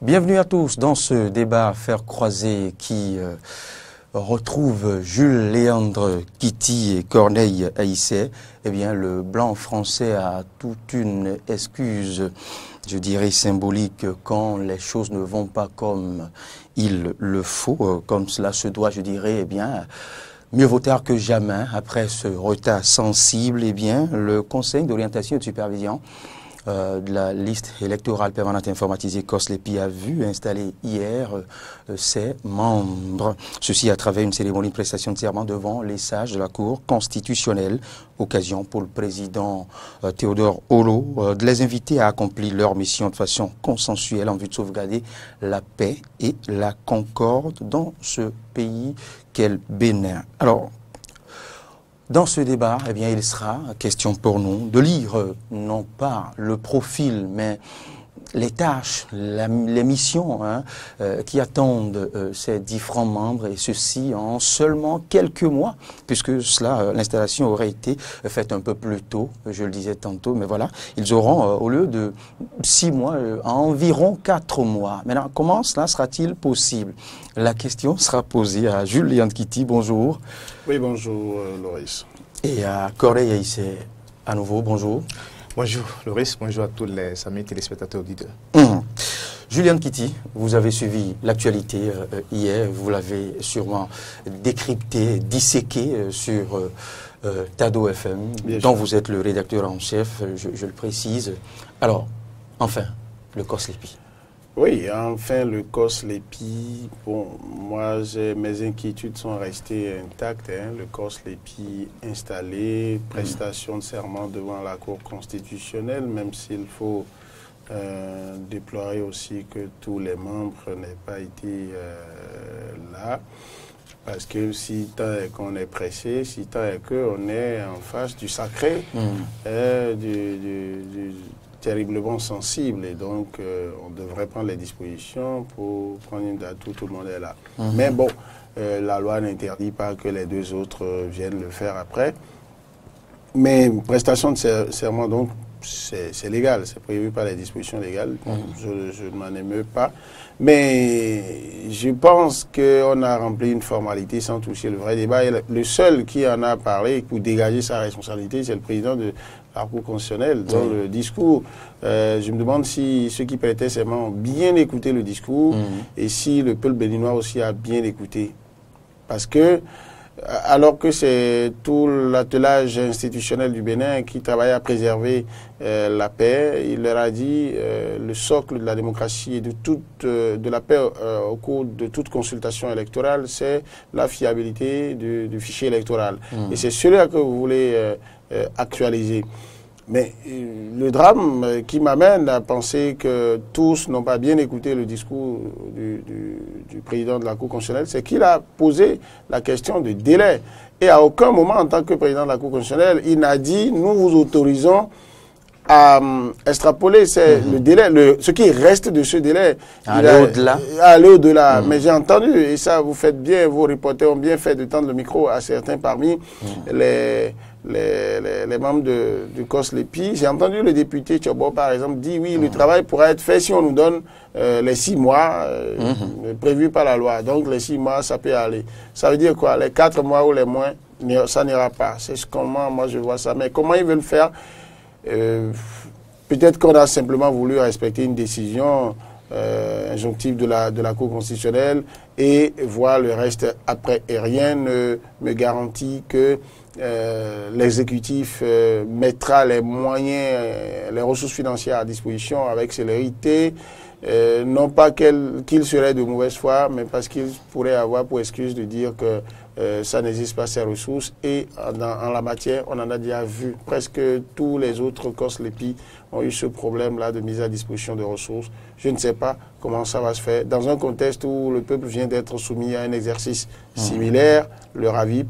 Bienvenue à tous dans ce débat Faire croiser qui retrouve Jules Léandre Kitty et Corneille Haïssé. Eh bien, le blanc français a toute une excuse, je dirais symbolique, quand les choses ne vont pas comme il le faut, comme cela se doit, je dirais, eh bien, mieux vaut tard que jamais. Après ce retard sensible, eh bien, le Conseil d'orientation et de supervision de la liste électorale permanente informatisée COSLEPI a vu installer hier ses membres. Ceci à travers une cérémonie de prestation de serment devant les sages de la Cour constitutionnelle. Occasion pour le président Théodore Olo de les inviter à accomplir leur mission de façon consensuelle en vue de sauvegarder la paix et la concorde dans ce pays qu'est le Bénin. Alors, dans ce débat, eh bien, il sera question pour nous de lire non pas le profil, mais les tâches, les missions qui attendent ces différents membres, et ceci en seulement quelques mois, puisque l'installation aurait été faite un peu plus tôt, je le disais tantôt, mais voilà, ils auront, au lieu de 6 mois, environ 4 mois. Maintenant, comment cela sera-t-il possible? La question sera posée à Jules Léandre Kitty, bonjour. Oui, bonjour Loris. Et à Corneille Haïssé, à nouveau, bonjour. Bonjour Loris, bonjour à tous les amis téléspectateurs auditeurs. Julian Kitty, vous avez suivi l'actualité hier, vous l'avez sûrement décrypté, disséqué sur Tado FM, dont vous êtes le rédacteur en chef, je le précise. Alors, enfin, le COSLEPI. Oui, enfin le COSLEPI, bon, moi mes inquiétudes sont restées intactes, le COSLEPI installé, prestation de serment devant la Cour constitutionnelle, même s'il faut déplorer aussi que tous les membres n'aient pas été là, parce que si tant est qu'on est pressé, si tant est qu'on est en face du sacré, du terriblement sensible, et donc on devrait prendre les dispositions pour prendre une date où tout le monde est là. Mais bon, la loi n'interdit pas que les deux autres viennent le faire après. Mais prestation de serment, donc, c'est légal, c'est prévu par les dispositions légales. Je ne m'en émeus pas. Mais je pense qu'on a rempli une formalité sans toucher le vrai débat. Et le seul qui en a parlé pour dégager sa responsabilité, c'est le président de la Cour constitutionnelle. Dans le discours, je me demande si ceux qui prêtaient serment ont bien écouté le discours et si le peuple béninois aussi a bien écouté. Parce que, alors que c'est tout l'attelage institutionnel du Bénin qui travaille à préserver la paix, il leur a dit le socle de la démocratie et de la paix au cours de toute consultation électorale, c'est la fiabilité du fichier électoral. Et c'est celui-là que vous voulez actualiser. Mais le drame qui m'amène à penser que tous n'ont pas bien écouté le discours du président de la Cour constitutionnelle, c'est qu'il a posé la question de délai. Et à aucun moment, en tant que président de la Cour constitutionnelle, il n'a dit « nous vous autorisons à extrapoler le délai, ce qui reste de ce délai. » Aller au-delà. Aller au-delà. Mais j'ai entendu, et ça vous faites bien, vos reporters ont bien fait de tendre le micro à certains parmi les membres du COSLEPI. J'ai entendu le député Tchobo, par exemple, dire oui, le travail pourra être fait si on nous donne les 6 mois prévus par la loi. Donc les 6 mois, ça peut aller. Ça veut dire quoi? Les 4 mois ou les moins, ça n'ira pas. C'est comment moi je vois ça. Mais comment ils veulent faire? Peut-être qu'on a simplement voulu respecter une décision injonctive de la Cour constitutionnelle et voir le reste après. Et rien ne me garantit que l'exécutif mettra les moyens, les ressources financières à disposition avec célérité, non pas qu'il serait de mauvaise foi, mais parce qu'il pourrait avoir pour excuse de dire que ça n'existe pas ces ressources. Et en la matière, on en a déjà vu. Presque tous les autres COSLEPI ont eu ce problème-là de mise à disposition de ressources. Je ne sais pas comment ça va se faire. Dans un contexte où le peuple vient d'être soumis à un exercice similaire, le RAVIP,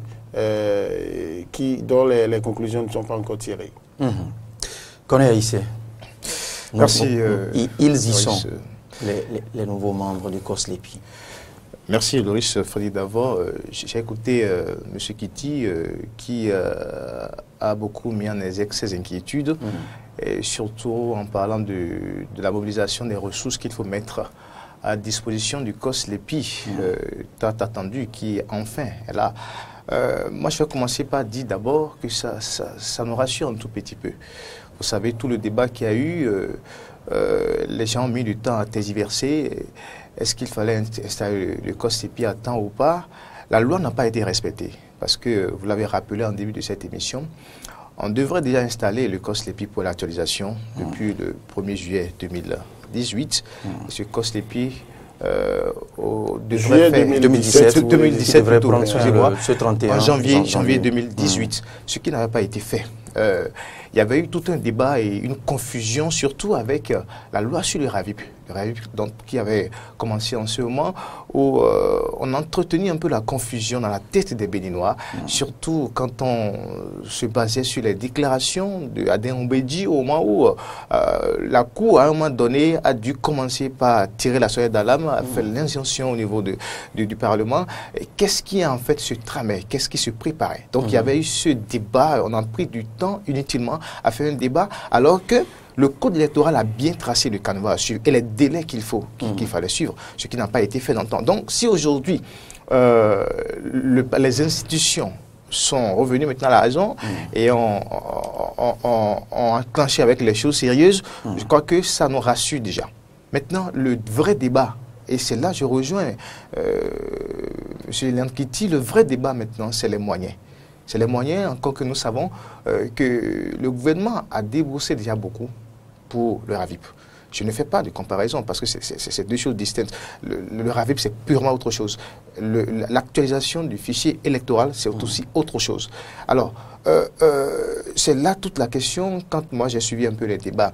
dont les conclusions ne sont pas encore tirées. Corneille Haïssé. Merci. Ils y sont, les nouveaux membres du COSLEPI. Merci Loris Freddy. D'abord, j'ai écouté M. Kitty qui a beaucoup mis en exergue ses inquiétudes, et surtout en parlant de la mobilisation des ressources qu'il faut mettre à disposition du COSLEPI, tant attendu, qui est enfin là. Moi, je vais commencer par dire d'abord que ça nous rassure un tout petit peu. Vous savez, tout le débat qu'il y a eu, les gens ont mis du temps à tergiverser. Est-ce qu'il fallait installer le COSLEPI à temps ou pas? La loi n'a pas été respectée. Parce que, vous l'avez rappelé en début de cette émission, on devrait déjà installer le COSLEPI pour l'actualisation depuis le 1er juillet 2018. Ce COSLEPI devrait faire 2017 devrait prendre ce 31 en janvier 2018, ce qui n'avait pas été fait. Il y avait eu tout un débat et une confusion, surtout avec la loi sur le RAVIP, donc, qui avait commencé en ce moment, où on entretenait un peu la confusion dans la tête des Béninois, surtout quand on se basait sur les déclarations d'Aden Ombedji au moment où la Cour, à un moment donné, a dû commencer par tirer la sonnette d'alarme, a fait l'injonction au niveau du Parlement. Qu'est-ce qui en fait se tramait? Qu'est-ce qui se préparait? Donc il y avait eu ce débat, on a pris du temps inutilement à faire un débat, alors que le code électoral a bien tracé le canevas à suivre et les délais qu'il fallait suivre, ce qui n'a pas été fait dans le temps. Donc, si aujourd'hui, les institutions sont revenues maintenant à la raison et ont enclenché avec les choses sérieuses, je crois que ça nous rassure déjà. Maintenant, le vrai débat, et c'est là que je rejoins M. Leandkiti, le vrai débat maintenant, c'est les moyens. C'est les moyens, encore que nous savons que le gouvernement a déboursé déjà beaucoup pour le RAVIP. Je ne fais pas de comparaison parce que c'est deux choses distinctes. Le RAVIP, c'est purement autre chose. L'actualisation du fichier électoral, c'est aussi autre chose. Alors, c'est là toute la question quand moi j'ai suivi un peu les débats.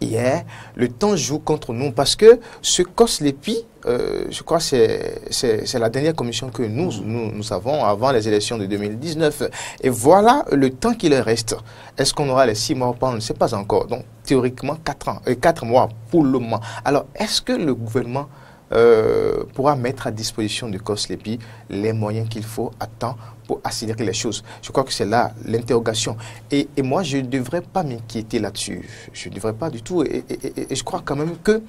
Hier, le temps joue contre nous parce que ce COSLEPI, je crois que c'est la dernière commission que nous avons avant les élections de 2019. Et voilà le temps qu'il reste. Est-ce qu'on aura les 6 mois ou pas? On ne sait pas encore. Donc, théoriquement, 4 mois pour le moment. Alors, est-ce que le gouvernement pourra mettre à disposition du COSLEPI les moyens qu'il faut à temps pour accélérer les choses? Je crois que c'est là l'interrogation. Et moi, je ne devrais pas m'inquiéter là-dessus. Je ne devrais pas du tout. Et je crois quand même que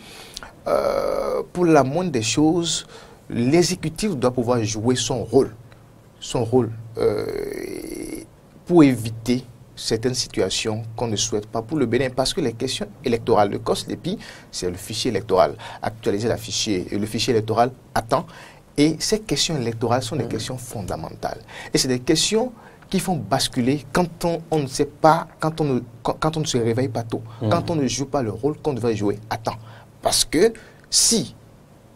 pour la moindre des choses, l'exécutif doit pouvoir jouer son rôle pour éviter certaines situations qu'on ne souhaite pas pour le Bénin, parce que les questions électorales, le COSLEPI, c'est le fichier électoral, actualiser le fichier électoral à temps, et ces questions électorales sont des questions fondamentales. Et c'est des questions qui font basculer quand on ne sait pas, quand on ne se réveille pas tôt, quand on ne joue pas le rôle qu'on devrait jouer à temps. Parce que si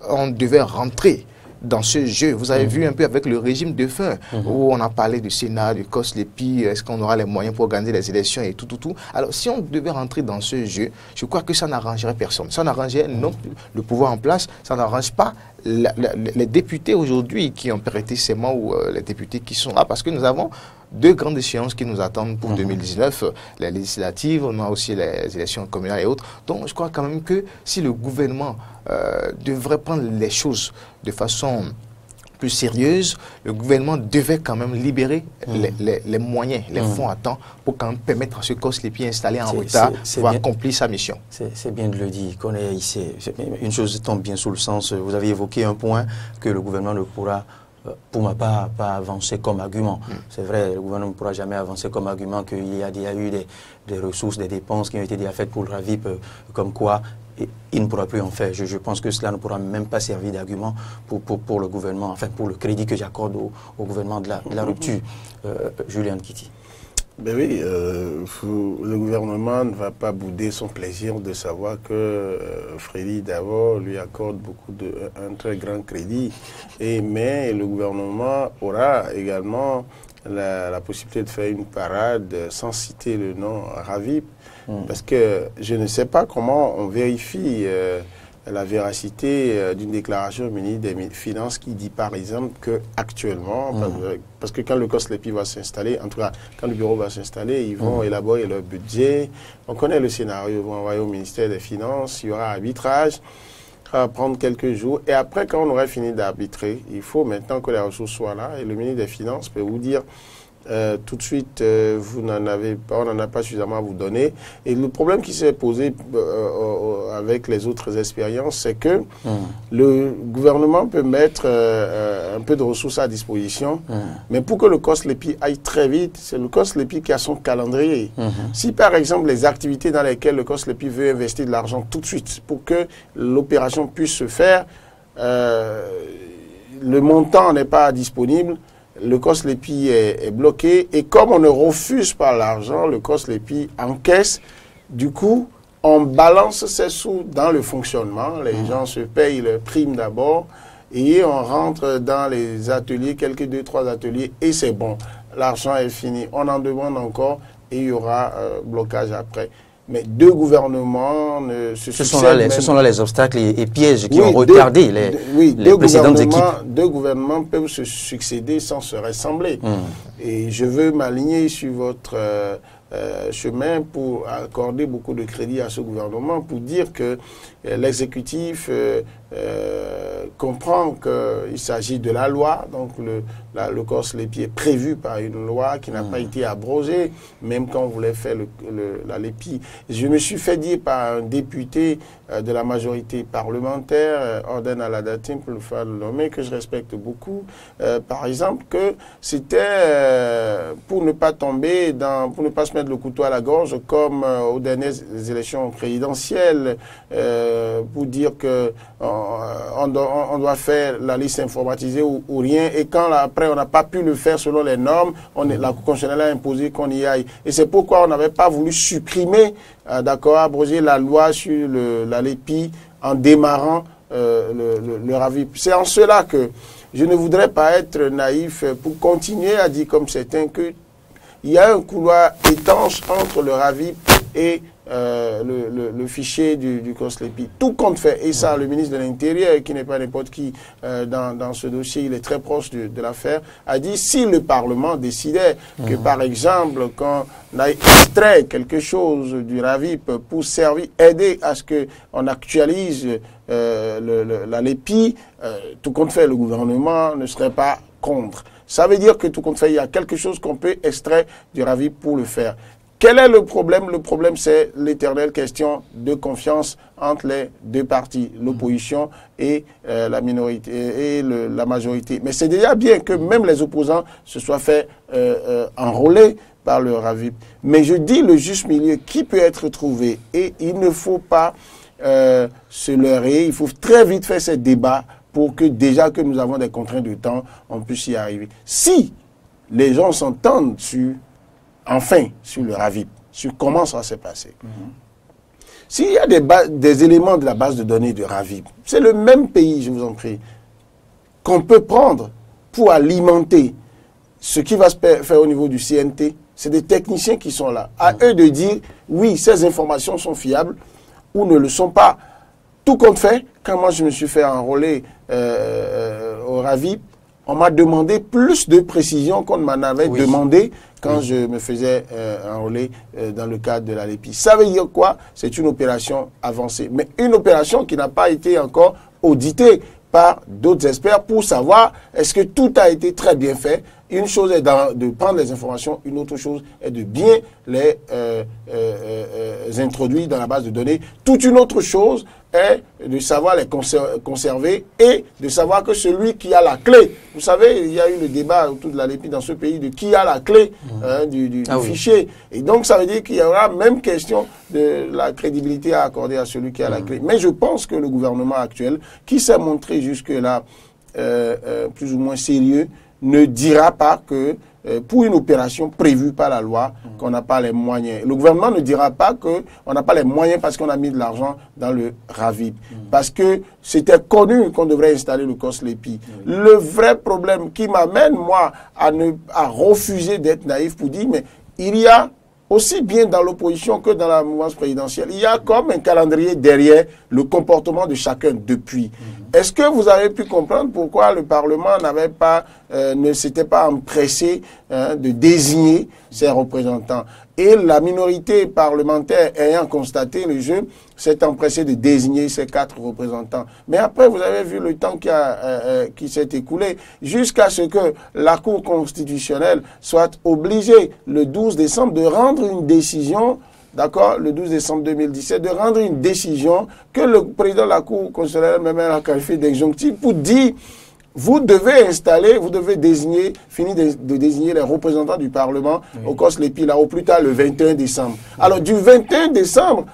on devait rentrer dans ce jeu, vous avez vu un peu avec le régime de fin, où on a parlé du Sénat, du COSLEPI, est-ce qu'on aura les moyens pour organiser les élections et tout. Alors, si on devait rentrer dans ce jeu, je crois que ça n'arrangerait personne. Ça n'arrangerait non plus le pouvoir en place, ça n'arrange pas les députés aujourd'hui qui ont prêté serment ou les députés qui sont là, parce que nous avons 2 grandes échéances qui nous attendent pour 2019, les législatives, on a aussi les élections communales et autres. Donc, je crois quand même que si le gouvernement devrait prendre les choses de façon plus sérieuse, le gouvernement devait quand même libérer les moyens, les fonds à temps pour quand même permettre à ce COSLEPI installé en retard pour accomplir sa mission. C'est bien de le dire, qu'on est ici. Une chose tombe bien sous le sens. Vous avez évoqué un point que le gouvernement ne pourra, pour ma part, pas avancer comme argument. C'est vrai, le gouvernement ne pourra jamais avancer comme argument qu'il y a déjà eu des ressources, des dépenses qui ont été déjà faites pour le RAVIP, comme quoi il ne pourra plus en faire. Je pense que cela ne pourra même pas servir d'argument pour le gouvernement, enfin pour le crédit que j'accorde au gouvernement de la rupture. Julien Nkiti. Ben oui, le gouvernement ne va pas bouder son plaisir de savoir que Frédéric Davo lui accorde un très grand crédit. Mais le gouvernement aura également la possibilité de faire une parade sans citer le nom RAVIP. Parce que je ne sais pas comment on vérifie la véracité d'une déclaration au ministre des Finances qui dit par exemple qu'actuellement, parce que quand le COSLEPI va s'installer, en tout cas quand le bureau va s'installer, ils vont élaborer leur budget. On connaît le scénario, ils vont envoyer au ministère des Finances, il y aura arbitrage, ça va prendre quelques jours. Et après, quand on aurait fini d'arbitrer, il faut maintenant que les ressources soient là et le ministre des Finances peut vous dire tout de suite, vous n'en avez pas, on n'en a pas suffisamment à vous donner. Et le problème qui s'est posé avec les autres expériences, c'est que le gouvernement peut mettre un peu de ressources à disposition, mais pour que le COSLEPI aille très vite, c'est le COSLEPI qui a son calendrier. Si par exemple les activités dans lesquelles le COSLEPI veut investir de l'argent tout de suite pour que l'opération puisse se faire, le montant n'est pas disponible, le COSLEPI est bloqué, et comme on ne refuse pas l'argent, le COSLEPI encaisse. Du coup, on balance ces sous dans le fonctionnement, les gens se payent leur prime d'abord, et on rentre dans les ateliers, quelques 2-3 ateliers, et c'est bon, l'argent est fini. On en demande encore, et il y aura blocage après. Mais deux gouvernements se succèdent. Ce sont là les obstacles et pièges qui ont retardé les précédentes équipes. Deux gouvernements peuvent se succéder sans se ressembler. Et je veux m'aligner sur votre chemin pour accorder beaucoup de crédit à ce gouvernement, pour dire que l'exécutif comprend qu'il s'agit de la loi, donc le COSLEPI est prévu par une loi qui n'a pas été abrogée, même quand on voulait faire la LEPI. Je me suis fait dire par un député de la majorité parlementaire, Orden Aladatim, pour le faire nommer, que je respecte beaucoup, par exemple, que c'était pour ne pas tomber pour ne pas se mettre le couteau à la gorge, comme aux dernières élections présidentielles, pour dire que on doit faire la liste informatisée ou rien, et quand après on n'a pas pu le faire selon les normes, la Cour constitutionnelle a imposé qu'on y aille. Et c'est pourquoi on n'avait pas voulu supprimer, abroger la loi sur la LEPI en démarrant le RAVIP. C'est en cela que je ne voudrais pas être naïf pour continuer à dire comme certains qu'il y a un couloir étanche entre le RAVIP et le fichier du COSLEPI. Tout compte fait, et ça, le ministre de l'Intérieur, qui n'est pas n'importe qui dans ce dossier, il est très proche de l'affaire, a dit si le Parlement décidait que, par exemple, quand on a extrait quelque chose du RAVIP pour aider à ce qu'on actualise la LEPI, tout compte fait, le gouvernement ne serait pas contre. Ça veut dire que tout compte fait, il y a quelque chose qu'on peut extraire du RAVIP pour le faire. Quel est le problème? Le problème, c'est l'éternelle question de confiance entre les deux partis, l'opposition et la minorité et la majorité. Mais c'est déjà bien que même les opposants se soient fait enrôler par le RAVIP. Mais je dis le juste milieu qui peut être trouvé, et il ne faut pas se leurrer, il faut très vite faire ces débats pour que déjà que nous avons des contraintes de temps, on puisse y arriver. Si les gens s'entendent enfin sur le RAVIP, sur comment ça s'est passé. S'il y a des éléments de la base de données de RAVIP, c'est le même pays, je vous en prie, qu'on peut prendre pour alimenter ce qui va se faire au niveau du CNT. C'est des techniciens qui sont là. À eux de dire, oui, ces informations sont fiables ou ne le sont pas. Tout compte fait, quand moi je me suis fait enrôler au RAVIP, on m'a demandé plus de précision qu'on m'en avait demandé quand je me faisais enrôler dans le cadre de la LEPI. Ça veut dire quoi? C'est une opération avancée, mais une opération qui n'a pas été encore auditée par d'autres experts pour savoir est-ce que tout a été très bien fait. Une chose est de prendre les informations, une autre chose est de bien les introduire dans la base de données. Toute une autre chose est de savoir les conserver et de savoir que celui qui a la clé, vous savez, il y a eu le débat autour de la LEPI dans ce pays de qui a la clé du fichier. Et donc ça veut dire qu'il y aura même question de la crédibilité à accorder à celui qui a la clé. Mais je pense que le gouvernement actuel, qui s'est montré jusque-là plus ou moins sérieux, ne dira pas que pour une opération prévue par la loi, qu'on n'a pas les moyens. Le gouvernement ne dira pas qu'on n'a pas les moyens parce qu'on a mis de l'argent dans le RAVIP. Parce que c'était connu qu'on devrait installer le COSLEPI. Le vrai problème qui m'amène, moi, à refuser d'être naïf pour dire, mais il y a aussi bien dans l'opposition que dans la mouvance présidentielle, il y a comme un calendrier derrière le comportement de chacun depuis. Est-ce que vous avez pu comprendre pourquoi le Parlement n'avait pas, ne s'était pas empressé de désigner ses représentants? Et la minorité parlementaire ayant constaté le jeu, s'est empressée de désigner ces 4 représentants. Mais après, vous avez vu le temps qui s'est écoulé jusqu'à ce que la Cour constitutionnelle soit obligée, le 12 décembre, de rendre une décision, d'accord, le 12 décembre 2017, de rendre une décision que le président de la Cour constitutionnelle même a qualifiée d'injonctive pour dire: vous devez installer, vous devez désigner, finir de désigner les représentants du Parlement au COSLEPI, là, au plus tard le 21 décembre. Alors, du 21 décembre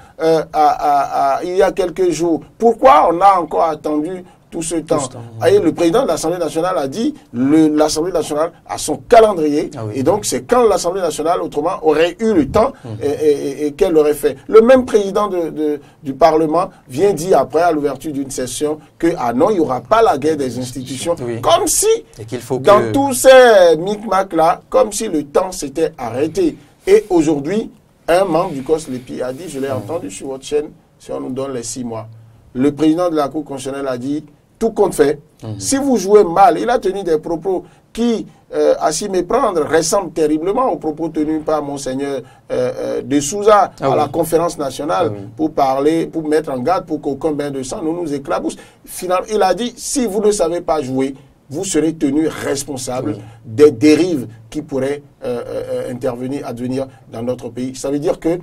il y a quelques jours, pourquoi on a encore attendu tout ce temps? Et le président de l'Assemblée nationale a dit, l'Assemblée nationale a son calendrier, et donc c'est quand l'Assemblée nationale, autrement, aurait eu le temps et qu'elle aurait fait. Le même président du Parlement vient dire après, à l'ouverture d'une session, que ah non, il n'y aura pas la guerre des institutions, comme si, dans tous ces micmacs-là, comme si le temps s'était arrêté. Et aujourd'hui, un membre du COSLEPI a dit, je l'ai entendu sur votre chaîne, si on nous donne les 6 mois, le président de la Cour constitutionnelle a dit, tout compte fait, si vous jouez mal, il a tenu des propos qui, à s'y méprendre, ressemblent terriblement aux propos tenus par Monseigneur de Souza à la conférence nationale pour parler, pour mettre en garde pour qu'aucun bain de sang ne nous éclabousse. Finalement, il a dit, si vous ne savez pas jouer, vous serez tenu responsable des dérives qui pourraient advenir dans notre pays. Ça veut dire que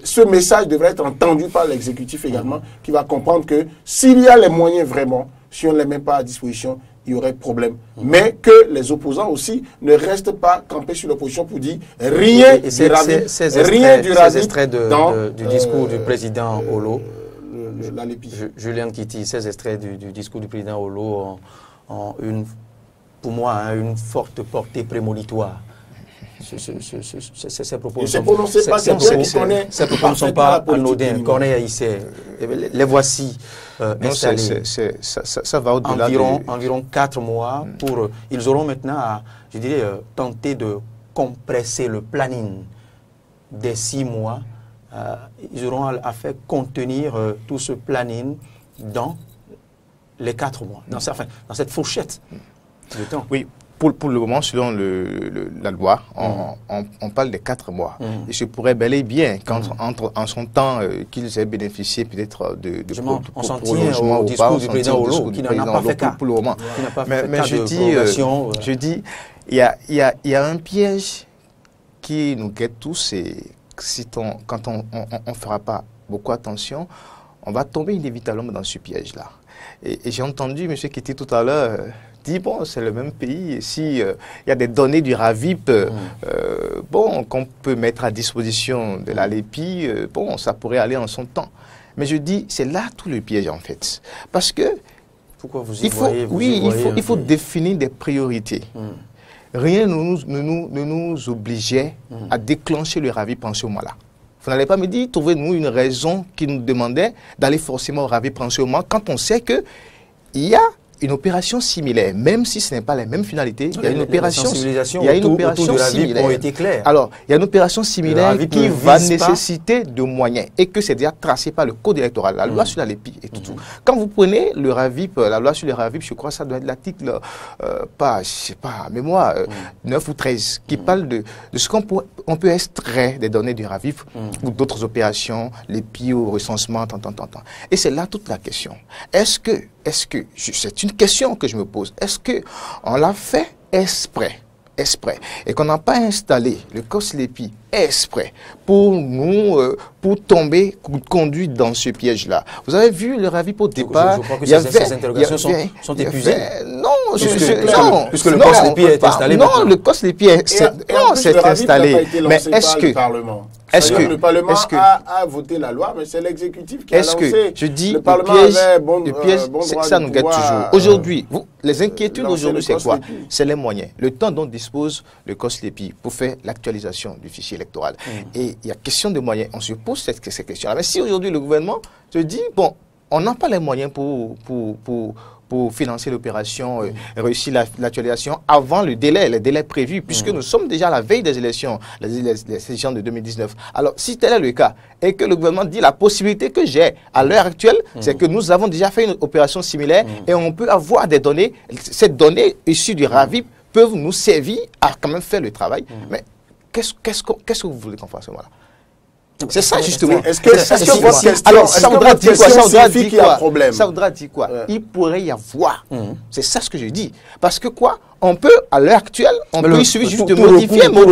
ce message devrait être entendu par l'exécutif également, qui va comprendre que s'il y a les moyens vraiment, si on ne les met pas à disposition, il y aurait problème. Mais que les opposants aussi ne restent pas campés sur l'opposition pour dire rien du RAVIP. Ces extraits du discours du président Olo, Julien Kiti, ces extraits du discours du président Olo ont pour moi une forte portée prémonitoire. Ces propos ne sont pas anodins. Corneille Haïssé, les voici installés. Ça va au-delà environ 4 mois. Ils auront maintenant à, je dirais, tenter de compresser le planning des 6 mois. Ils auront à faire contenir tout ce planning dans les 4 mois, dans cette fourchette de temps. Oui. Pour le moment, selon la loi, on parle de 4 mois. Et je pourrais bel et bien, en son temps, qu'ils aient bénéficié peut-être de prolongement ou pas, du président Olo, qui n'en a pas fait cas. Pour le moment. Mais je dis, il y a un piège qui nous guette tous, et quand on ne fera pas beaucoup attention, on va tomber inévitablement dans ce piège-là. Et j'ai entendu M. Kiti tout à l'heure dit, bon, c'est le même pays, si y a des données du RAVIP bon, qu'on peut mettre à disposition de la LEPI, bon, ça pourrait aller en son temps. Mais je dis, c'est là tout le piège en fait. Parce que pourquoi vous y voyez, il faut définir des priorités. Rien ne nous obligeait à déclencher le RAVIP en ce moment-là. Vous n'allez pas me dire, trouvez-nous une raison qui nous demandait d'aller forcément au RAVIP en ce moment, quand on sait qu'il y a une opération similaire, même si ce n'est pas la même finalité, il y a une opération similaire. Ont été claires. Alors, il y a une opération similaire qui va nécessiter de moyens et que c'est déjà tracé par le code électoral, la loi sur la LEPI et tout. Quand vous prenez le RAVIP, la loi sur le RAVIP, je crois que ça doit être l'article, je sais pas, mémoire, 9 ou 13, qui parle de ce qu'on peut extraire des données du RAVIP ou d'autres opérations, LEPI au recensement, Et c'est là toute la question. Est-ce que, c'est une question que je me pose, est-ce qu'on l'a fait exprès, et qu'on n'a pas installé le COSLEPI exprès pour nous, pour tomber, conduire dans ce piège-là? Vous avez vu le RAVIP au départ, je crois que ces interrogations sont épuisées. Non, puisque le COSLEPI est installé. Non, le COSLEPI est installé. Mais est-ce que le Parlement a voté la loi, mais c'est l'exécutif qui a lancé. Je dis, le piège, ça nous guette toujours. Aujourd'hui, les inquiétudes aujourd'hui, c'est quoi? C'est les moyens. Le temps dont dispose le COSLEPI pour faire l'actualisation du fichier électoral. Et il y a question de moyens. On se pose ces questions-là. Mais si aujourd'hui le gouvernement se dit, bon, on n'a pas les moyens pour pour financer l'opération, réussir l'actualisation avant les délais prévus, puisque nous sommes déjà à la veille des élections, les élections de 2019. Alors, si tel est le cas, et que le gouvernement dit la possibilité que j'ai à l'heure actuelle, c'est que nous avons déjà fait une opération similaire et on peut avoir des données, ces données issues du RAVIP peuvent nous servir à quand même faire le travail. Mais qu'est-ce que vous voulez qu'on fasse à ce moment-là? C'est ça justement. Est-ce que votre question, alors ça voudra dire quoi? Ça voudra dire quoi? Il pourrait y avoir. C'est ça ce que je dis. Parce que quoi? On peut, à l'heure actuelle, il suffit juste de modifier un tout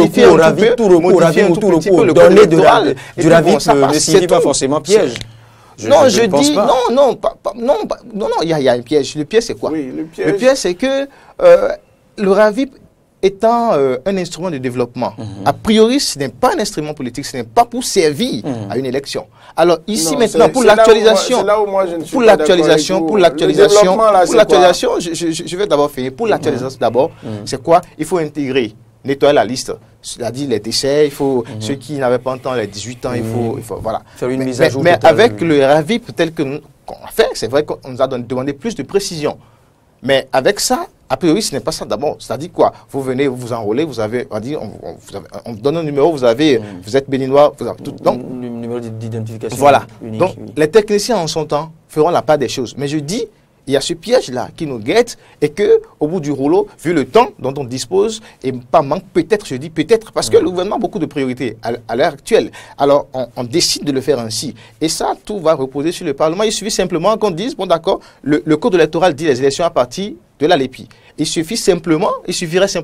petit peu le code électoral. Du RAVIP ne signifie pas forcément piège. Non, je dis, non, il y a un piège. Le piège, c'est quoi? Le piège, c'est que le RAVIP étant un instrument de développement, a priori, ce n'est pas un instrument politique, ce n'est pas pour servir à une élection. Alors ici maintenant, pour l'actualisation, je vais d'abord finir. Pour l'actualisation d'abord, c'est quoi? Il faut intégrer, nettoyer la liste, c'est-à-dire les décès, il faut ceux qui n'avaient pas entendu les 18 ans, il faut voilà. Faire une mise à jour. Mais avec le RAVIP tel que qu'on a fait, c'est vrai qu'on nous a demandé plus de précision. Mais avec ça, a priori, ce n'est pas ça d'abord. C'est-à-dire quoi? Vous venez, vous enrôlez, vous avez, on vous donne un numéro, vous êtes béninois, vous avez tout. Donc, numéro d'identification. Voilà. Unique, donc, les techniciens en son temps feront la part des choses. Mais je dis, il y a ce piège-là qui nous guette et que, au bout du rouleau, vu le temps dont on dispose, et pas manque, peut-être, je dis peut-être, parce que le gouvernement a beaucoup de priorités à l'heure actuelle. Alors, on décide de le faire ainsi. Et ça, tout va reposer sur le Parlement. Il suffit simplement qu'on dise, bon d'accord, le code électoral dit les élections à partir de la LEPI. Il suffirait simplement,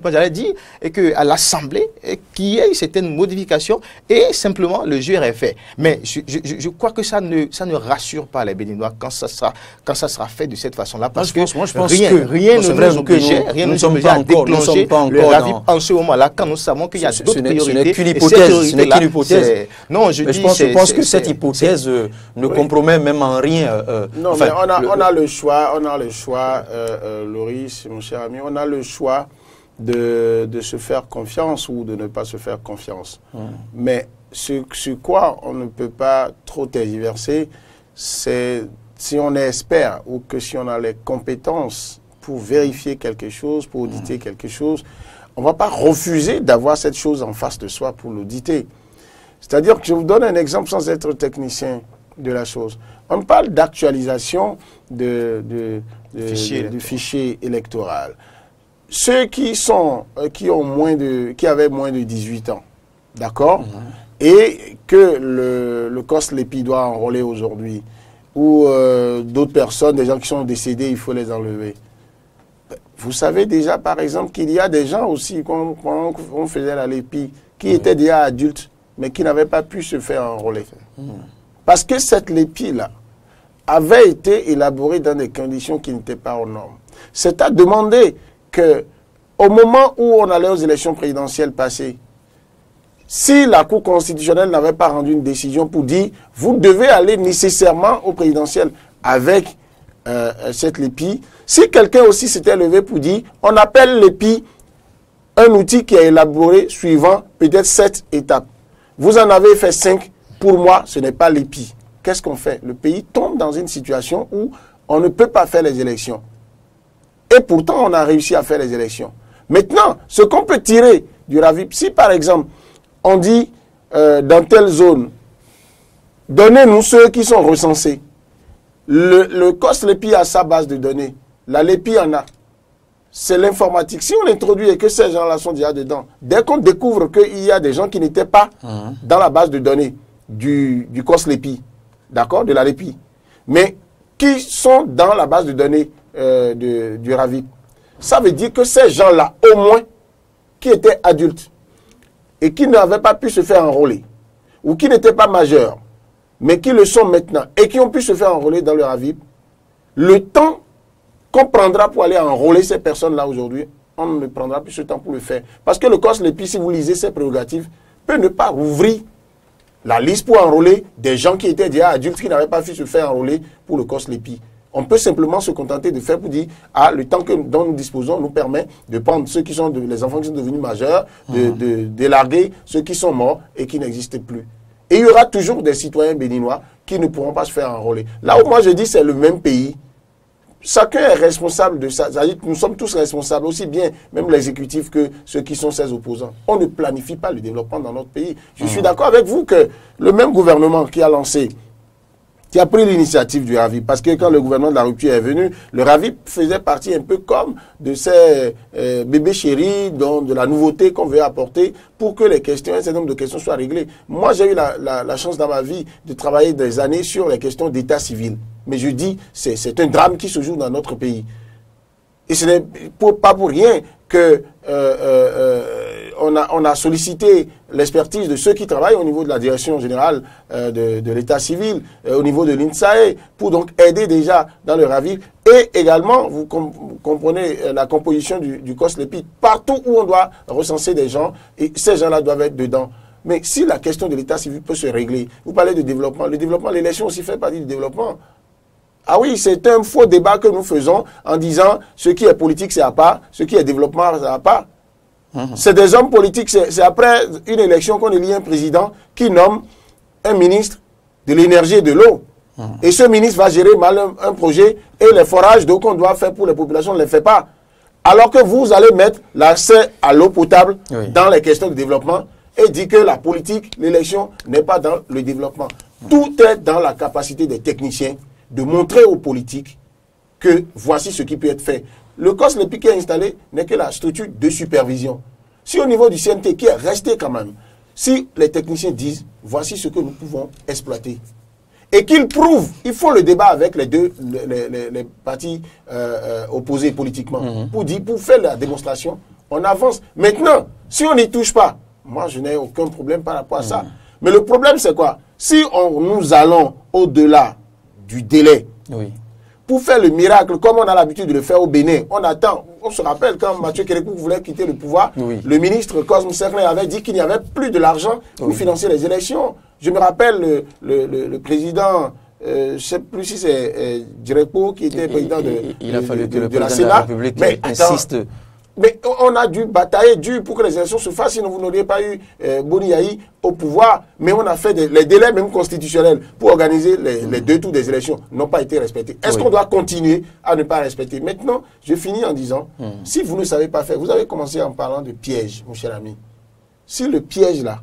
j'allais dire, qu'à l'Assemblée, qu'il y ait certaines modifications et simplement le jeu est fait. Mais je crois que ça ne rassure pas les Béninois quand ça sera fait de cette façon-là. Parce que rien ne nous oblige à déclencher le RAVIP en ce moment-là, quand nous savons qu'il y a d'autres priorités. Ce n'est qu'une hypothèse. Non, je pense que cette hypothèse ne compromet même en rien. Non, mais on a le choix, Loris, mon cher ami, on a le choix de se faire confiance ou de ne pas se faire confiance. Mais sur quoi on ne peut pas trop tergiverser, c'est si on est expert ou que si on a les compétences pour vérifier quelque chose, pour auditer quelque chose, on ne va pas refuser d'avoir cette chose en face de soi pour l'auditer. C'est-à-dire que je vous donne un exemple sans être technicien de la chose. On parle d'actualisation du fichier électoral. Ceux qui avaient moins de 18 ans, d'accord, et que le COS-LEPI doit enrôler aujourd'hui, ou d'autres personnes, des gens qui sont décédés, il faut les enlever. Vous savez déjà, par exemple, qu'il y a des gens aussi, quand on faisait la LEPI, qui étaient déjà adultes, mais qui n'avaient pas pu se faire enrôler. Parce que cette LEPI-là avait été élaborée dans des conditions qui n'étaient pas aux normes. C'est à demander qu'au moment où on allait aux élections présidentielles passées, si la Cour constitutionnelle n'avait pas rendu une décision pour dire « vous devez aller nécessairement au présidentiel avec cette LEPI », si quelqu'un aussi s'était levé pour dire « on appelle LEPI un outil qui est élaboré suivant peut-être 7 étapes. Vous en avez fait 5, pour moi, ce n'est pas LEPI ». Qu'est-ce qu'on fait? Le pays tombe dans une situation où on ne peut pas faire les élections. Et pourtant, on a réussi à faire les élections. Maintenant, ce qu'on peut tirer du RAVIP, si par exemple, on dit dans telle zone, donnez-nous ceux qui sont recensés. Le COS-LEPI a sa base de données. La LEPI en a. C'est l'informatique. Si on introduit et que ces gens-là sont déjà dedans, dès qu'on découvre qu'il y a des gens qui n'étaient pas dans la base de données du COS-LEPI, d'accord, de la LEPI, mais qui sont dans la base de données du RAVIP, ça veut dire que ces gens-là, au moins, qui étaient adultes et qui n'avaient pas pu se faire enrôler, ou qui n'étaient pas majeurs, mais qui le sont maintenant, et qui ont pu se faire enrôler dans le RAVIP, le temps qu'on prendra pour aller enrôler ces personnes-là aujourd'hui, on ne prendra plus ce temps pour le faire. Parce que le COS-LEPI, si vous lisez ses prérogatives, peut ne pas ouvrir la liste pour enrôler des gens qui étaient déjà adultes, qui n'avaient pas pu se faire enrôler pour le COS-LEPI. On peut simplement se contenter de faire pour dire, le temps dont nous disposons nous permet de prendre ceux qui sont les enfants qui sont devenus majeurs, d'élarguer ceux qui sont morts et qui n'existent plus. Et il y aura toujours des citoyens béninois qui ne pourront pas se faire enrôler. Là où moi je dis c'est le même pays chacun est responsable de ça. C'est-à-dire que nous sommes tous responsables, aussi bien même l'exécutif que ceux qui sont ses opposants. On ne planifie pas le développement dans notre pays. Je suis d'accord avec vous que le même gouvernement qui a lancé, qui a pris l'initiative du RAVIP, parce que quand le gouvernement de la rupture est venu, le RAVIP faisait partie un peu comme de ces bébés chéris, de la nouveauté qu'on veut apporter pour que les questions, un certain nombre de questions soient réglées. Moi, j'ai eu la chance dans ma vie de travailler des années sur les questions d'état civil. Mais je dis, c'est un drame qui se joue dans notre pays. Et ce n'est pas pour rien que on a sollicité l'expertise de ceux qui travaillent au niveau de la direction générale de l'état civil, au niveau de l'INSAE, pour donc aider déjà dans le RAVIP. Et également, vous comprenez la composition du COSLEPI, partout où on doit recenser des gens, et ces gens-là doivent être dedans. Mais si la question de l'état civil peut se régler, vous parlez de développement, le développement, l'élection aussi fait partie du développement. Ah oui, c'est un faux débat que nous faisons en disant ce qui est politique, c'est à part, ce qui est développement, c'est à part. C'est des hommes politiques, c'est après une élection qu'on élit un président qui nomme un ministre de l'énergie et de l'eau. Et ce ministre va gérer mal un projet et les forages d'eau qu'on doit faire pour les populations ne les fait pas. Alors que vous allez mettre l'accès à l'eau potable dans les questions de développement et dire que la politique, l'élection n'est pas dans le développement. Tout est dans la capacité des techniciens de montrer aux politiques que voici ce qui peut être fait. Le COSLEPI qui est installé n'est que la structure de supervision. Si au niveau du CNT, qui est resté quand même, si les techniciens disent voici ce que nous pouvons exploiter, et qu'ils prouvent, il faut le débat avec les partis opposés politiquement, pour faire la démonstration, on avance. Maintenant, si on n'y touche pas, moi je n'ai aucun problème par rapport à ça. Mais le problème c'est quoi? Si nous allons au-delà du délai, pour faire le miracle, comme on a l'habitude de le faire au Bénin, on attend. On se rappelle quand Mathieu Kérékou voulait quitter le pouvoir, le ministre Cosme Cerclin avait dit qu'il n'y avait plus de l'argent pour financer les élections. Je me rappelle le président, je ne sais plus si c'est Djerepo qui était président de la Sénat. République insiste. Mais on a dû batailler dur pour que les élections se fassent, sinon vous n'auriez pas eu Boni Yahi au pouvoir. Mais on a fait les délais même constitutionnels pour organiser les deux tours des élections n'ont pas été respectés. Est-ce qu'on doit continuer à ne pas respecter? Maintenant, je finis en disant, si vous ne savez pas faire, vous avez commencé en parlant de piège, mon cher ami. Si le piège là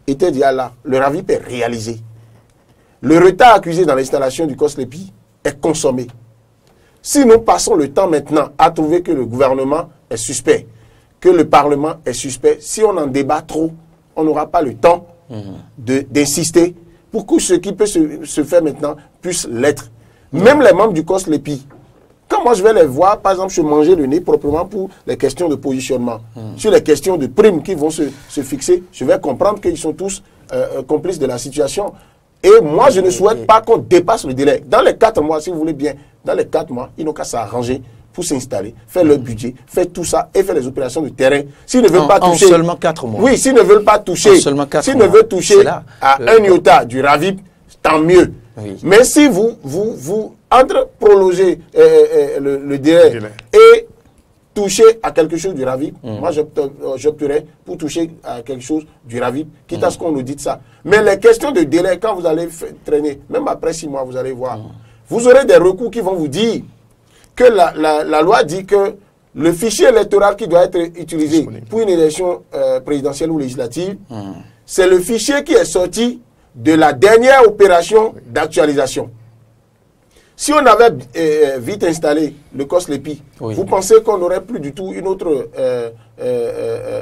était déjà là, le RAVIP est réalisé. Le retard accusé dans l'installation du COSLEPI est consommé. Si nous passons le temps maintenant à trouver que le gouvernement est suspect, que le Parlement est suspect, si on en débat trop, on n'aura pas le temps d'insister pour que ce qui peut se faire maintenant puisse l'être. Même les membres du COSLEPI, quand moi je vais les voir, par exemple, je mangeais le nez proprement pour les questions de positionnement, sur les questions de primes qui vont se fixer, je vais comprendre qu'ils sont tous complices de la situation. Et moi, je ne souhaite pas qu'on dépasse le délai. Dans les 4 mois, si vous voulez bien, dans les 4 mois, ils n'ont qu'à s'arranger pour s'installer, faire leur budget, faire tout ça et faire les opérations de terrain. S'ils ne veulent pas toucher... En seulement 4 mois. Oui, s'ils ne veulent pas toucher... S'ils ne veulent toucher à un iota du RAVIP, tant mieux. Mais si vous entre prolonger le délai et toucher à quelque chose du RAVIP, moi j'opterais pour toucher à quelque chose du RAVIP, quitte à ce qu'on nous dise ça. Mais les questions de délai, quand vous allez traîner, même après 6 mois, vous allez voir, vous aurez des recours qui vont vous dire que la loi dit que le fichier électoral qui doit être utilisé pour une élection présidentielle ou législative, c'est le fichier qui est sorti de la dernière opération d'actualisation. Si on avait vite installé le COSLEPI, vous pensez qu'on n'aurait plus du tout une autre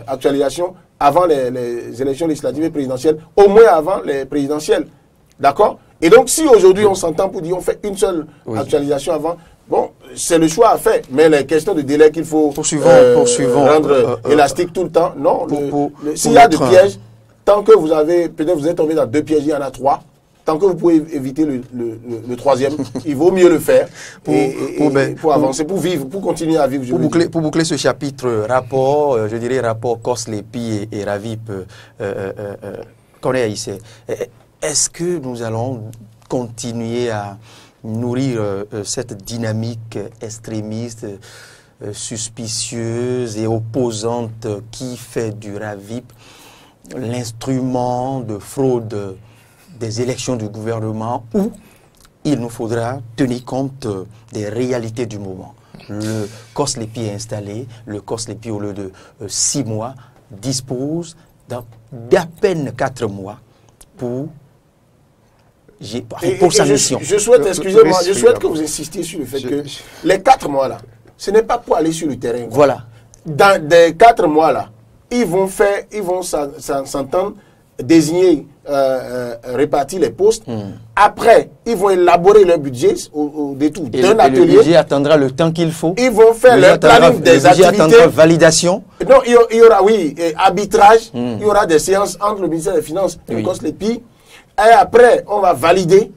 actualisation avant les élections législatives et présidentielles, au moins avant les présidentielles. D'accord? Et donc, si aujourd'hui on s'entend pour dire on fait une seule actualisation avant, bon, c'est le choix à faire. Mais les questions de délai qu'il faut rendre élastique tout le temps, non. S'il y a des pièges, tant que vous avez, peut-être vous êtes tombé dans 2 pièges, il y en a 3. Tant que vous pouvez éviter le 3e, il vaut mieux le faire pour avancer, pour vivre, pour continuer à vivre. Pour boucler ce chapitre, rapport, je dirais rapport COSLEPI et RAVIP, Corneille Aïssé, est-ce que nous allons continuer à nourrir cette dynamique extrémiste, suspicieuse et opposante qui fait du RAVIP l'instrument de fraude des élections du gouvernement, ou il nous faudra tenir compte des réalités du moment. Le COSLEPI est installé, le COSLEPI au lieu de 6 mois dispose d'à peine 4 mois pour sa mission. Je souhaite, excusez-moi, je souhaite que vous insistiez sur le fait que les 4 mois là, ce n'est pas pour aller sur le terrain. Voilà. Dans des 4 mois là, ils vont s'entendre, désigner, répartir les postes. Après, ils vont élaborer leur budget au détour d'un atelier. Le budget attendra le temps qu'il faut. Ils vont faire le planning des activités. Attendra validation. Non, il y aura, oui, arbitrage. Il y aura des séances entre le ministère des Finances et le COSLEPI. Et après, on va valider.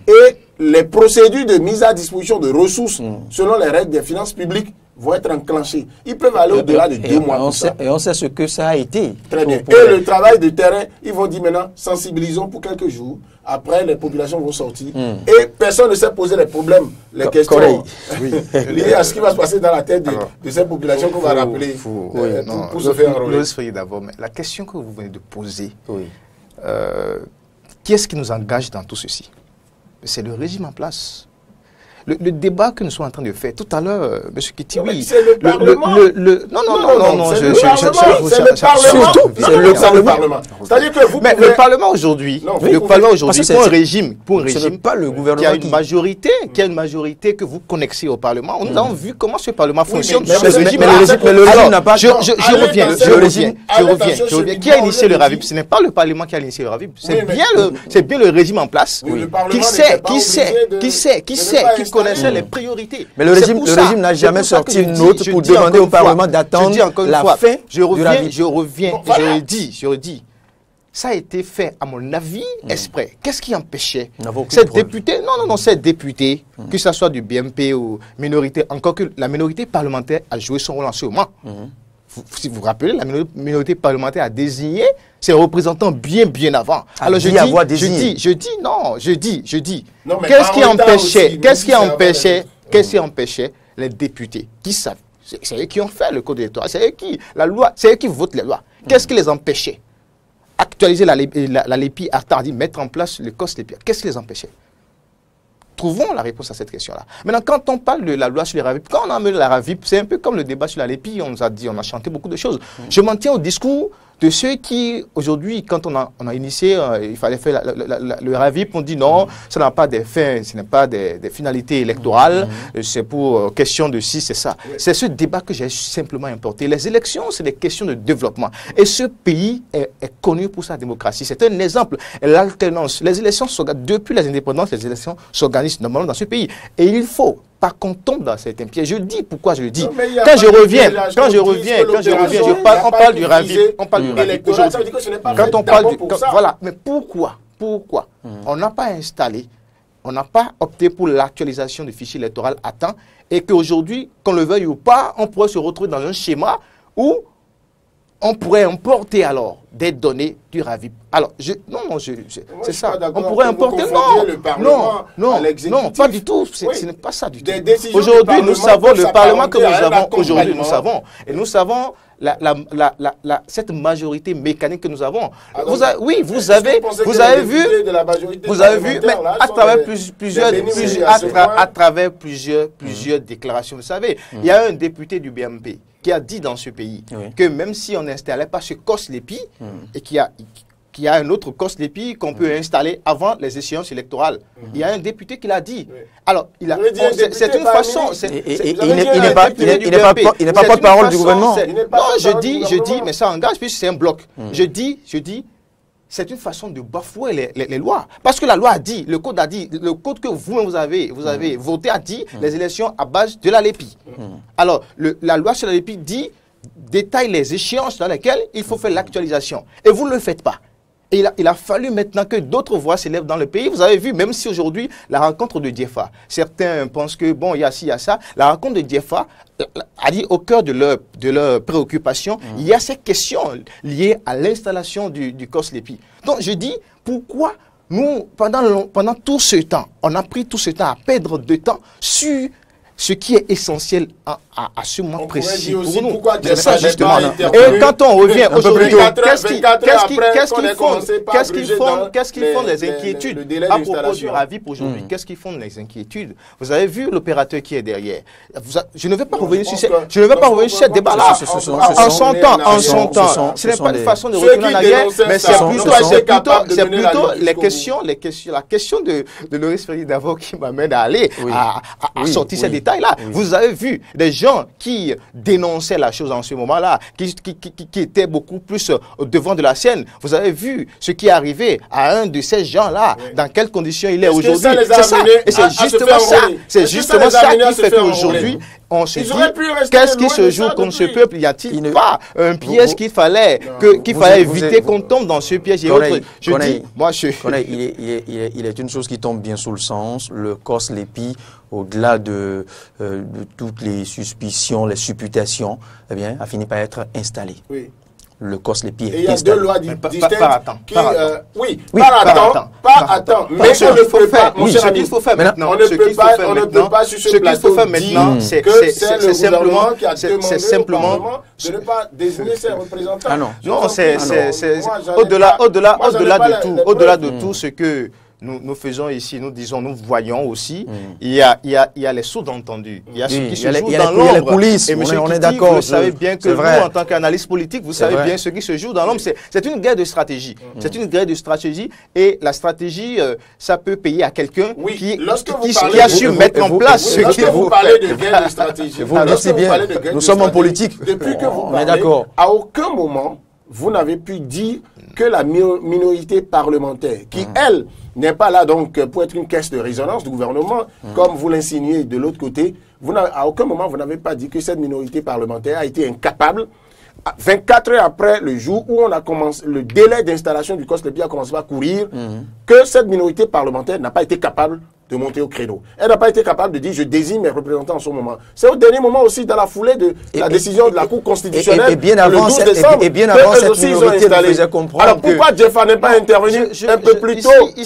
Et les procédures de mise à disposition de ressources, selon les règles des finances publiques, vont être enclenchées. Ils peuvent aller au-delà de 2 mois. Et on sait ce que ça a été. Très bien. Et le travail de terrain, ils vont dire maintenant, sensibilisons pour quelques jours. Après, les populations vont sortir. Et personne ne sait poser les problèmes, les questions liées à ce qui va se passer dans la tête de ces populations qu'on va rappeler pour se faire enrôler. D'abord, mais la question que vous venez de poser, qui est-ce qui nous engage dans tout ceci? C'est le régime en place. Le débat que nous sommes en train de faire, tout à l'heure, M. Kiti, oui. C'est le Parlement. Non, c'est le Parlement. C'est-à-dire que vous mais le Parlement aujourd'hui, pour un régime, pas le gouvernement qui a une majorité, que vous connexez au Parlement, nous avons vu comment ce Parlement fonctionne. Mais le régime n'a pas... Je reviens. Qui a initié le RAVIP? Ce n'est pas le Parlement qui a initié le RAVIP. C'est bien le régime en place qui connaissait les priorités. Mais le régime n'a jamais sorti une note pour demander au Parlement d'attendre la fin du RAVIP. Je redis. Ça a été fait, à mon avis, exprès. Qu'est-ce qui empêchait cette députée, cette députée, que ce soit du BMP ou minorité, encore que la minorité parlementaire a joué son rôle en ce moment. Si vous vous rappelez, la minorité parlementaire a désigné ses représentants bien avant. Alors je dis, qu'est-ce qui empêchait les députés qui savent, c'est eux qui ont fait le code électoral, c'est eux qui, la loi, c'est eux qui votent les lois. Qu'est-ce qui les empêchait? Actualiser la LEPI, mettre en place le COSLEPI. Qu'est-ce qui les empêchait? Trouvons la réponse à cette question-là. Maintenant, quand on parle de la loi sur les RAVIP, quand on a amené la RAVIP, c'est un peu comme le débat sur la LEPI, on nous a dit, on a chanté beaucoup de choses. Je m'en tiens au discours de ceux qui, aujourd'hui, quand on a initié, il fallait faire le RAVIP, on dit non, ça n'a pas des fins, ce n'est pas des finalités électorales, c'est pour question de si, c'est ça. C'est ce débat que j'ai simplement importé. Les élections, c'est des questions de développement. Et ce pays est connu pour sa démocratie. C'est un exemple. L'alternance, les élections, depuis les indépendances, les élections s'organisent normalement dans ce pays. Et il faut pas qu'on tombe dans certains pièges. Je dis pourquoi je le dis. Quand je reviens, on parle du RAVIP. On parle du RAVIP aujourd'hui. Quand on parle du... Voilà. Mais pourquoi on n'a pas installé, on n'a pas opté pour l'actualisation du fichier électoral à temps et qu'aujourd'hui, qu'on le veuille ou pas, on pourrait se retrouver dans un schéma où on pourrait importer alors des données du RAVIP. Alors, c'est ça. On pourrait importer. Non, pas du tout. Ce n'est pas ça du tout. Aujourd'hui, nous savons le Parlement que nous avons aujourd'hui. Nous savons cette majorité mécanique que nous avons. Vous avez vu, mais à travers plusieurs déclarations. Vous savez, il y a un député du BMP qui a dit dans ce pays que même si on n'installait pas ce COSLEPI et qu'il y a un autre COSLEPI qu'on peut installer avant les échéances électorales. Il y a un député qui l'a dit. Alors, c'est une façon... Il n'est pas porte-parole du gouvernement. Non, je dis, mais ça engage puisque c'est un bloc. Je dis, c'est une façon de bafouer les lois. Parce que la loi a dit, le code que vous avez voté a dit les élections à base de la LEPI. Alors, la loi sur la LEPI détaille les échéances dans lesquelles il faut faire l'actualisation. Et vous ne le faites pas. Et il a fallu maintenant que d'autres voix s'élèvent dans le pays. Vous avez vu, même si aujourd'hui, la rencontre de Dieffa, certains pensent que, bon, il y a ci, il y a ça. La rencontre de Dieffa a dit au cœur de leur préoccupation, il y a ces questions liées à l'installation du COSLEPI. Donc, je dis, pourquoi nous, pendant tout ce temps, on a pris tout ce temps à perdre de temps sur ce qui est essentiel à ce moment précis pour nous. Pourquoi C'est ça, justement. et Et quand on revient aujourd'hui, qu'est-ce qu'ils font les inquiétudes à propos du RAVIP aujourd'hui? Qu'est-ce qu'ils font les inquiétudes? Vous avez vu l'opérateur qui est derrière. Je ne vais pas revenir sur ce débat-là. En son temps, ce n'est pas une façon de retourner en arrière, mais c'est plutôt la question de Loris Ferry d'abord qui m'amène à aller à sortir ces détails-là. Vous avez vu des gens qui dénonçaient la chose en ce moment-là, qui étaient beaucoup plus au devant de la scène. Vous avez vu ce qui est arrivé à un de ces gens-là, dans quelles conditions il est aujourd'hui. C'est ça. Et c'est justement ça. C'est justement ça qui fait qu'aujourd'hui, on se dit, qu'est-ce qui se joue contre ce peuple? Y a-t-il pas un piège qu'il fallait éviter qu'on tombe dans ce piège et autres? Je dis, moi, il est une chose qui tombe bien sous le sens. Le COS-LEPI, au-delà de toutes les suspicions, les supputations, eh bien, a fini par être installé. Oui. Le COS-LEPI est installé. Et il y a deux lois distinctes. Par temps. Mais ce qu'il faut faire, mon cher ami, on ne peut pas sur ce plateau dire que c'est le gouvernement qui a demandé au Parlement de ne pas désigner ses représentants. Ah non, c'est au-delà de tout ce que nous faisons ici, nous disons, nous voyons aussi, il y a les sous-entendus, il y a ce qui se joue dans l'ombre. Il y a les coulisses, et on est d'accord. Vous savez bien que vous, en tant qu'analyste politique, vous savez bien ce qui se joue dans l'ombre. C'est une guerre de stratégie. C'est une guerre de stratégie et la stratégie, ça peut payer à quelqu'un qui a su mettre en place ce qui vous parlez de guerre de stratégie. Vous le dites bien, nous sommes en politique. Depuis que vous parlez, à aucun moment, vous n'avez pu dire que la minorité parlementaire, qui, elle, n'est pas là donc pour être une caisse de résonance du gouvernement, comme vous l'insinuez de l'autre côté, à aucun moment vous n'avez pas dit que cette minorité parlementaire a été incapable, 24 heures après le jour où on a commencé, le délai d'installation du COS-LEPI a commencé à courir, que cette minorité parlementaire n'a pas été capable de monter au créneau. Elle n'a pas été capable de dire je désigne mes représentants en ce moment. C'est au dernier moment aussi, dans la foulée de la décision de la Cour constitutionnelle, et bien avant cette minorité nous faisait comprendre. Alors pourquoi Jeffa n'est pas intervenu un peu plus tôt? Je ne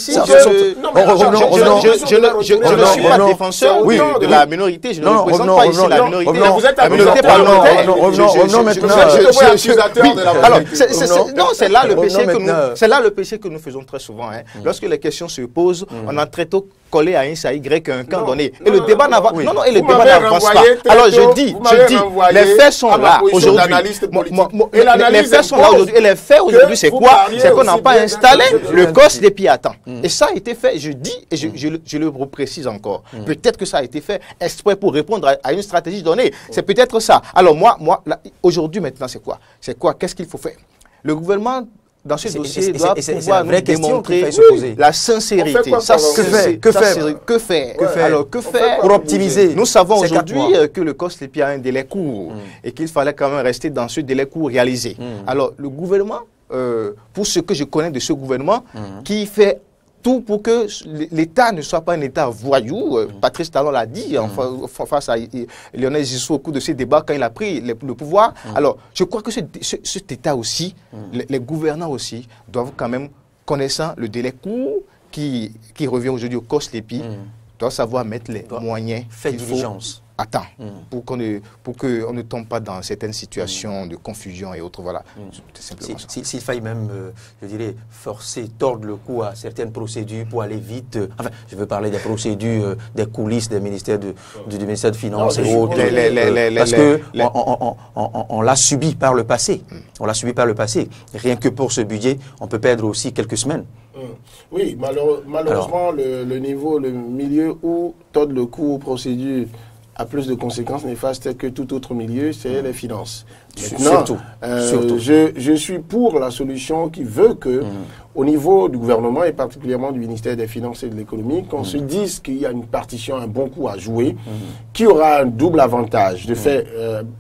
suis pas défenseur de la minorité, je ne représente pas ici la minorité. Vous êtes la minorité parlementaire. Revenons maintenant. Non, c'est là le péché que nous faisons très souvent. Lorsque les questions se posent, on a très tôt collé à un Y à un camp donné. Et le débat n'avance pas. Alors je dis, les faits sont là aujourd'hui. Les faits sont là aujourd'hui. Et les faits aujourd'hui, c'est quoi? C'est qu'on n'a pas installé le COS-LEPI à temps. Et ça a été fait, je dis, et je le reprécise encore. Peut-être que ça a été fait exprès pour répondre à une stratégie donnée. C'est peut-être ça. Alors moi, aujourd'hui maintenant, c'est quoi? Qu'est-ce qu'il faut faire? Le gouvernement, dans ce dossier, doit pouvoir nous démontrer la sincérité. Que faire? Alors, que faire pour optimiser? Nous savons aujourd'hui que le COS-LEPI a un délai court et qu'il fallait quand même rester dans ce délai court réalisé. Alors, le gouvernement, pour ce que je connais de ce gouvernement, qui fait tout pour que l'État ne soit pas un État voyou. Patrice Talon l'a dit face à Lionel Zisso au cours de ces débats quand il a pris le pouvoir. Alors, je crois que cet État aussi, les gouvernants aussi, doivent quand même, connaissant le délai court qui revient aujourd'hui au COS-LEPI, doivent savoir mettre les moyens. Fait diligence. Attends, pour qu'on ne tombe pas dans certaines situations de confusion et autres, voilà. S'il faille même, je dirais, tordre le cou à certaines procédures pour aller vite, enfin, je veux parler des procédures, des coulisses des ministères du ministère de Finances et autres, parce qu'on l'a subi par le passé. On l'a subi par le passé. Rien que pour ce budget, on peut perdre aussi quelques semaines. Oui, malheureusement, le milieu où tordre le cou aux procédures a plus de conséquences néfastes que tout autre milieu, c'est les finances. Surtout. Je suis pour la solution qui veut que, au niveau du gouvernement et particulièrement du ministère des Finances et de l'Économie, qu'on se dise qu'il y a une partition, un bon coup à jouer, qui aura un double avantage de faire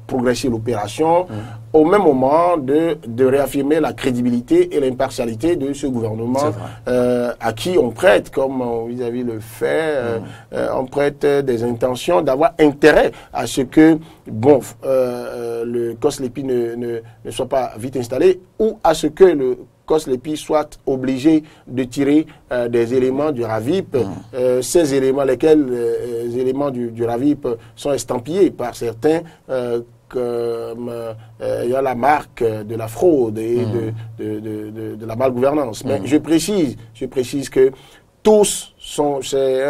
progresser l'opération, au même moment de réaffirmer la crédibilité et l'impartialité de ce gouvernement à qui on prête, comme vis-à-vis le fait, on prête des intentions d'avoir intérêt à ce que, le COS-LEPI ne soit pas vite installé, ou à ce que le COSLEPI soit obligé de tirer des éléments du RAVIP, ces éléments, lesquels éléments du RAVIP sont estampillés par certains comme il y a la marque de la fraude et de la malgouvernance. Mais je précise que tous sont, c'est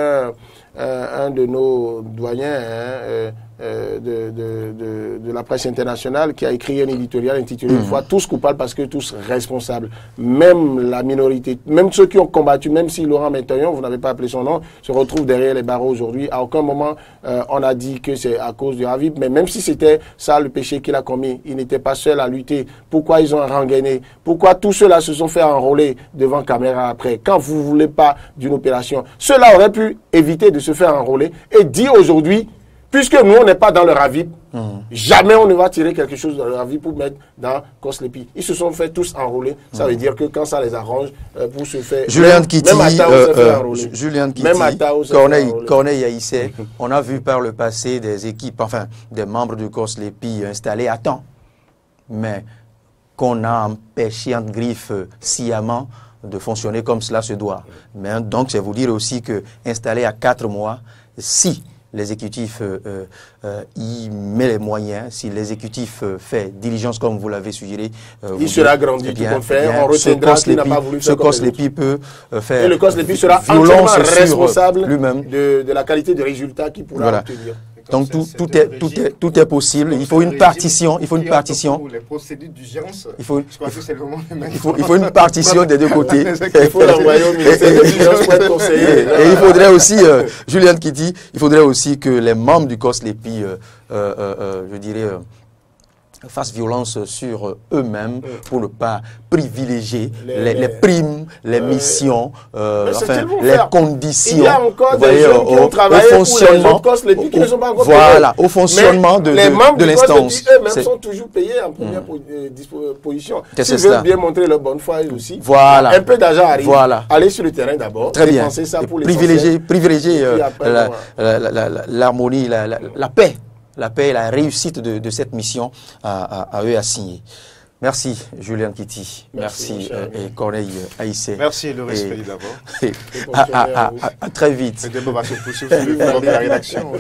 un de nos doyens de la presse internationale qui a écrit un éditorial intitulé une fois tous coupables parce que tous responsables. Même la minorité, même ceux qui ont combattu, même si Laurent Métaillon, vous n'avez pas appelé son nom, se retrouve derrière les barreaux aujourd'hui. À aucun moment on a dit que c'est à cause du RAVIP, mais même si c'était ça le péché qu'il a commis, il n'était pas seul à lutter. Pourquoi ils ont rengainé? Pourquoi tous ceux-là se sont fait enrôler devant caméra après? Quand vous ne voulez pas d'une opération, ceux-là auraient pu éviter de se faire enrôler et dire aujourd'hui, puisque nous, on n'est pas dans le RAVIP, jamais on ne va tirer quelque chose dans le RAVIP pour mettre dans COSLEPI. Ils se sont fait tous enrôler. Ça veut dire que quand ça les arrange, pour se faire... Julien Kiti, Corneille Haïssé, on a vu par le passé des équipes, enfin des membres du COSLEPI installés à temps, mais qu'on a empêché en griffe sciemment de fonctionner comme cela se doit. Mais donc, c'est vous dire aussi que installé à 4 mois, si l'exécutif y met les moyens, si l'exécutif fait diligence comme vous l'avez suggéré, il sera grandi tout qu'on fait, on retiendra qu'il n'a pas voulu faire comme COSLEPI peut faire. Et le COSLEPI sera entièrement responsable de la qualité de résultat qu'il pourra obtenir. Donc tout est possible. Il faut une partition. Il faut une partition. Pour les procédures d'urgence, je crois que c'est le moment de mettre. Il faut une partition des deux côtés. Il faut l'envoyer au ministère de l'Urgence pour être conseillé. Et il faudrait aussi, Julien Kiti, il faudrait aussi que les membres du COSLEPI, je dirais, fassent violence sur eux-mêmes pour ne pas privilégier les primes, les missions, enfin, les conditions. Il y a encore des gens qui ont travaillé pour les autres COSLEPI qui ne sont pas encore payés. Voilà, au fonctionnement de l'instance. Eux-mêmes sont toujours payés en première position. S'ils veulent bien montrer leur bonne foi aussi, voilà. Un peu d'argent arrive. Voilà. Allez sur le terrain d'abord. Très bien. Ça pour privilégier l'harmonie, la paix. La paix et la réussite de cette mission à eux à signer. Merci Julien Kiti, merci et Corneille Haïssé. Merci, le respect d'abord. À très vite. Le débat va se poursuivre sur le de la rédaction.